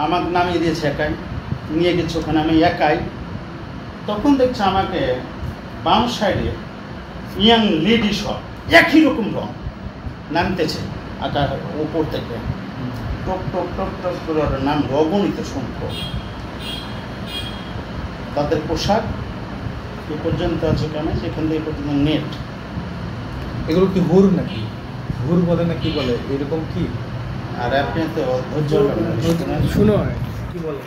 আমাকে নামিয়ে দিয়েছে একাই, নিয়ে গেছে ওখানে আমি একাই। তখন দেখছে আমাকে বাম সাইডে ইয়াং লেডি সব একই রকম রং নামতেছে আকার উপর থেকে, টপ টপ টপ টপ করে নাম অগণিত সংখ্যক। তাদের পোশাক এ পর্যন্ত আছে কেন, সেখান থেকে পর্যন্ত নেট। এগুলো কি হুর নাকি, হুর বলে না কি বলে এরকম কি? আর আপনি তো ধৈর্য শুনো কি বলে,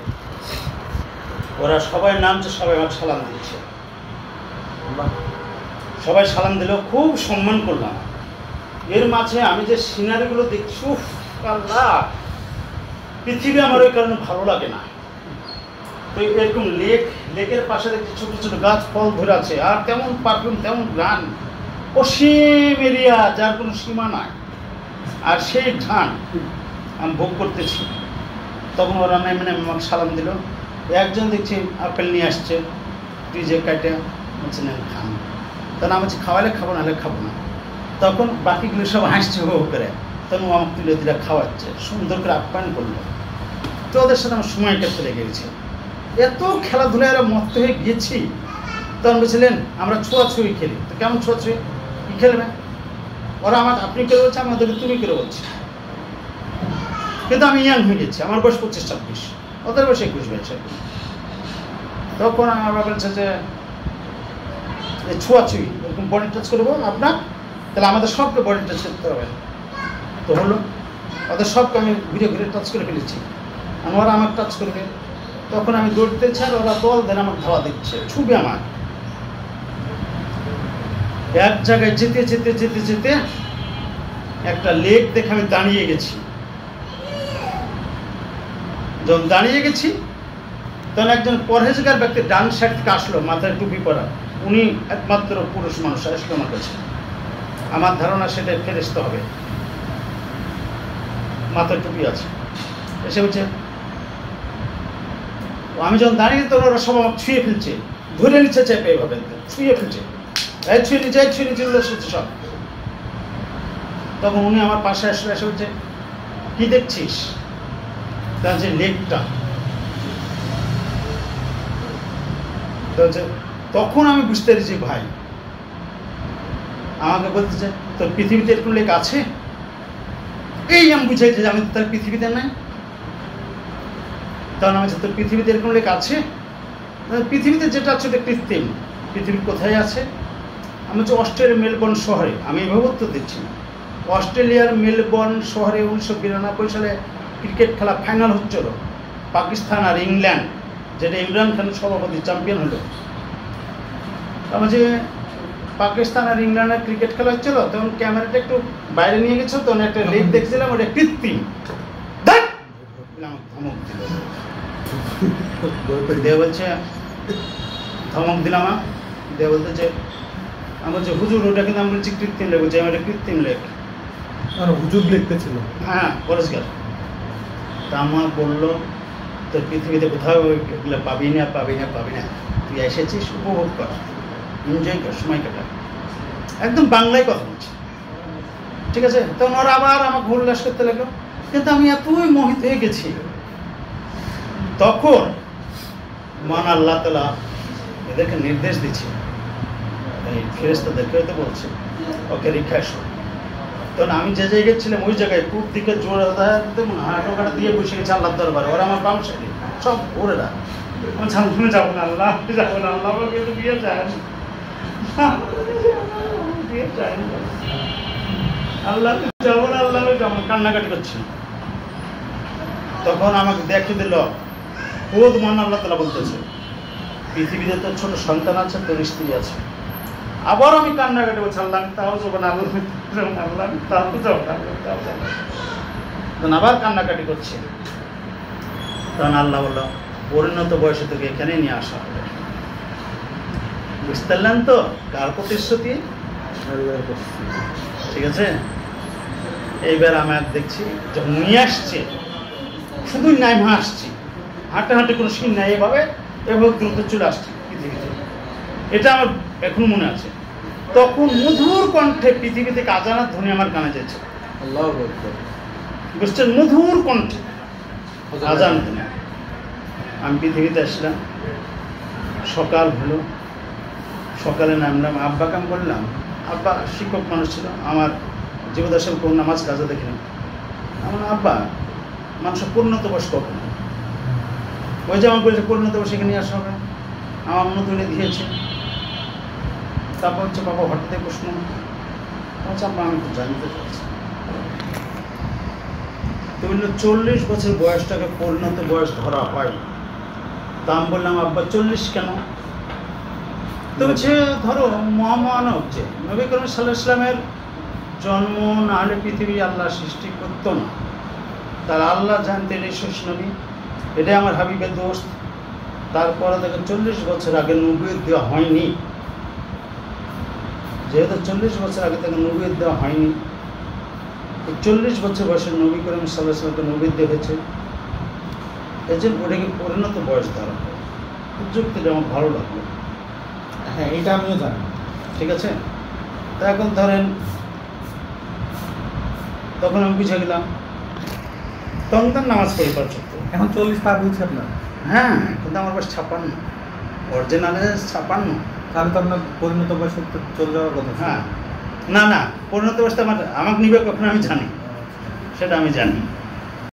ওরা সবাই নামছে, সবাই আমাকে সালাম দিচ্ছে, সবাই সালাম দিলেও খুব সম্মান করলাম। এর মাঝে আমি যে সিনারিগুলো দেখছি, উফ আল্লাহ, পৃথিবী আমার ওই কারণে ভালো লাগে না। তো এরকম লেকের পাশে দেখছি ছোট ছোট গাছ ফল ধরে আছে, আর তেমন পারফিউম তেমন গান, অসীম এরিয়া যার কোনো সীমা নাই। আর সেই ধান আমি ভোগ করতেছি। তখন ওরা মানে আমাকে সালাম দিল। একজন দেখছি আপেল নিয়ে আসছে, ফ্রিজে কাটে বলছে না খান। তখন আমি বলছি খাওয়ালে খাবো, নাহলে খাবো না। তখন বাকিগুলো সব হাসছে হো করে, তখন আমাকে তুলে দিলে খাওয়াচ্ছে, সুন্দর করে আপ্যায়ন করলো। তো ওদের সাথে আমার সময় কাটতে লেগে গেছে, এত খেলাধুলায় এরা মত্ত হয়ে গিয়েছি। তখন বলছিলেন আমরা ছোঁয়াছুঁই খেলি। তো কেমন ছোঁয়াছুঁই, কী খেলবে? ওরা আমার আপনি করে বলছে, আমাদের তুমি করে বলছে। কিন্তু আমি ইয়াং হয়ে গেছি, আমার বয়স 25-26, ওদের বয়স 21-22। তখন আমার বলছে যে ছোঁয়াছুঁই, এরকম বডি টাচ করবো আপনার, তাহলে আমাদের সবকে বডি টাচ করতে হবে। তো হলো, ওদের সবকে আমি ঘুরে ঘুরে টাচ করে ফেলেছি, ওরা আমাকে টাচ করবে। তখন আমি দৌড়তে চাই, ওরা বল দেন আমাকে ধাওয়া দিচ্ছে, ছুবে আমার। এক জায়গায় যেতে যেতে যেতে যেতে একটা লেক দেখে আমি দাঁড়িয়ে গেছি। যখন দাঁড়িয়ে গেছি তখন একজন পরহেজগার ব্যক্তি ডান সাইড থেকে আসলো, মাথায় টুপি পরা। উনি একমাত্র পুরুষ মানুষ আসলো আমার কাছে। আমার ধারণা সেটা ফেরেশতা হবে, মাথায় টুপি আছে। এসে বলছে, আমি যখন দাঁড়িয়ে তখন ওরা সব আমাকে ছুঁয়ে ফেলছে, ধরে নিচ্ছে চেপে, এভাবে ছুঁয়ে ফেলছে, ছুঁয়ে নিচে ছুঁয়ে নিচে এসেছে সব। তখন উনি আমার পাশে আসলে এসে বলছে, কি দেখছিস? তার যে লেকটা, তখন আমি বুঝতে পেরেছি ভাই আমাকে বলতেছে তোর পৃথিবীতে এরকম লেক আছে। এই আমি বুঝাইছি যে আমি তো তার পৃথিবীতে নাই। তখন আমি তোর পৃথিবীতে এরকম লেক আছে? পৃথিবীতে যেটা আছে ওটা কৃত্রিম, পৃথিবীর কোথায় আছে? আমি হচ্ছে অস্ট্রেলিয়ার মেলবোর্ন শহরে, আমি এভাবে উত্তর দিচ্ছি। অস্ট্রেলিয়ার মেলবোর্ন শহরে 1992 সালে ক্রিকেট খেলা ফাইনাল হচ্ছিল, পাকিস্তান আর ইংল্যান্ড, যেটা ইমরান খান সভাপতি চ্যাম্পিয়ন হলো। আমার যে পাকিস্তান আর ইংল্যান্ডের ক্রিকেট খেলা হচ্ছিল, তখন ক্যামেরাটা একটু বাইরে নিয়ে গেছো, তখন একটা লেক দেখছিলাম, ওটা কৃত্রিম। ধমক দিল, দেব বলছে ধমক দিলাম, দেব বলতেছে আমার যে হুজুর, ওটা কিন্তু আমি বলছি কৃত্রিম লেক, বলছে আমার কৃত্রিম লেক। হুজুর লিখতেছিল, হ্যাঁ পরিষ্কার। তা আমার বললো তোর পৃথিবীতে কোথাও এগুলো পাবি না, পাবি না, পাবি না, তুই এসেছিস উপভোগ কর, এনজয় কর, সময় কাটা। একদম বাংলায় কথা বলছি, ঠিক আছে? তখন ওরা আবার আমাকে উল্লাস করতে লাগলো, কিন্তু আমি এতই মোহিত হয়ে গেছি। তখন মান আল্লাহ তাআলা এদেরকে নির্দেশ দিচ্ছে, এই ফেরেশতাদেরকে হয়তো বলছে ওকে রেখে আসো। তখন আমি যে জায়গায় ছিলাম ওই জায়গায় পূব দিকে জোরে হাঁটোকাটা দিয়ে বসে গেছে আল্লাহর দরবারে। ওরা আমার বাম সাইডে সব ওরেরা, আমি সামনে যাবো না, আল্লাহ যাবো না, আল্লাহ আমাকে বিয়ে চায়, বিয়ে চায় আল্লাহ যাবো না, আল্লাহ যাবো, কান্নাকাটি করছি। তখন আমাকে দেখে দিল, খোদ মান আল্লাহ তাআলা বলতেছে পৃথিবীতে তোর ছোট সন্তান আছে, তোর স্ত্রী আছে। আবার আমি কান্নাকাটি বলছি, আল্লাহ আমি তাও যাবো না, আল্লাহ আমি তাও যাবো না, তখন আবার কান্নাকাটি করছে। তখন আল্লাহ বলল পরিণত বয়সে তোকে এখানে নিয়ে আসা হবে। বুঝতে পারলেন তো কার প্রতিশ্রুতি? ঠিক আছে। এইবার আমি দেখছি যখন নিয়ে আসছে, শুধুই নাইমা আসছি, হাঁটাহাঁটি কোনো সিন নাই, এভাবে দ্রুত চলে আসছি পৃথিবীতে। এটা আমার এখনো মনে আছে। তখন মধুর কণ্ঠে পৃথিবী থেকে আজানের ধ্বনি আমার কানে যাচ্ছে। আল্লাহু আকবার। বুঝছেন? মধুর কণ্ঠে আজান দিল। আমি পৃথিবীতে আসলাম, সকাল হলো, সকালে নামলাম, আব্বাকে আমি বললাম, আব্বা শিক্ষক মানুষ ছিল, আমার জীবদশায় কোন নামাজ কাজে দেখিনি। আমার আব্বা মানুষের পরিণত বয়স কখন? ওই যে আমার বলছে পরিণত বয়স এখানে আসা হবে, আমার মনে তুলে দিয়েছে। তারপর হচ্ছে বাবা হঠাৎ প্রশ্ন, আচ্ছা আব্বা আমি তো জানতে চাচ্ছি, তো বললো 40 বছর বয়সটাকে পরিণত বয়স ধরা হয়। তা আমি বললাম আব্বা 40 কেন? তো হচ্ছে ধরো মহামানব যে নবী করিম সাল্লাল্লাহু আলাইহি ওয়াসাল্লামের জন্ম না হলে পৃথিবী আল্লাহ সৃষ্টি করতো না। তার আল্লাহ জানতেন এই শেষ নবী, এটাই আমার হাবিবের দোস্ত। তারপরে দেখেন 40 বছর আগে নবুয়ত দেওয়া হয়নি, যেহেতু 40 বছর আগে তাকে নবুয়ত দেওয়া হয়নি, 40 বছর বয়সের নবী করিম সাল্লাল্লাহু আলাইহি ওয়াসাল্লামকে নবুয়ত দেওয়া হয়েছে, এই জন্য ওটাকে পরিণত বয়স ধরা হয়। যুক্তিটা আমার ভালো লাগলো। হ্যাঁ, এটা আমিও জানি। ঠিক আছে, তা এখন ধরেন তখন আমি বুঝে গেলাম, তখন তার নামাজ পড়ে পারছো। এখন 40 পার হয়েছে আপনার? হ্যাঁ, কিন্তু আমার বয়স 56, অরিজিনালে 56। তাহলে তো আপনার পরিণত বয়সে তো চলে যাওয়ার কথা। হ্যাঁ, না না, পরিণত বয়সটা আমাকে নিবে কখন আমি জানি, সেটা আমি জানি।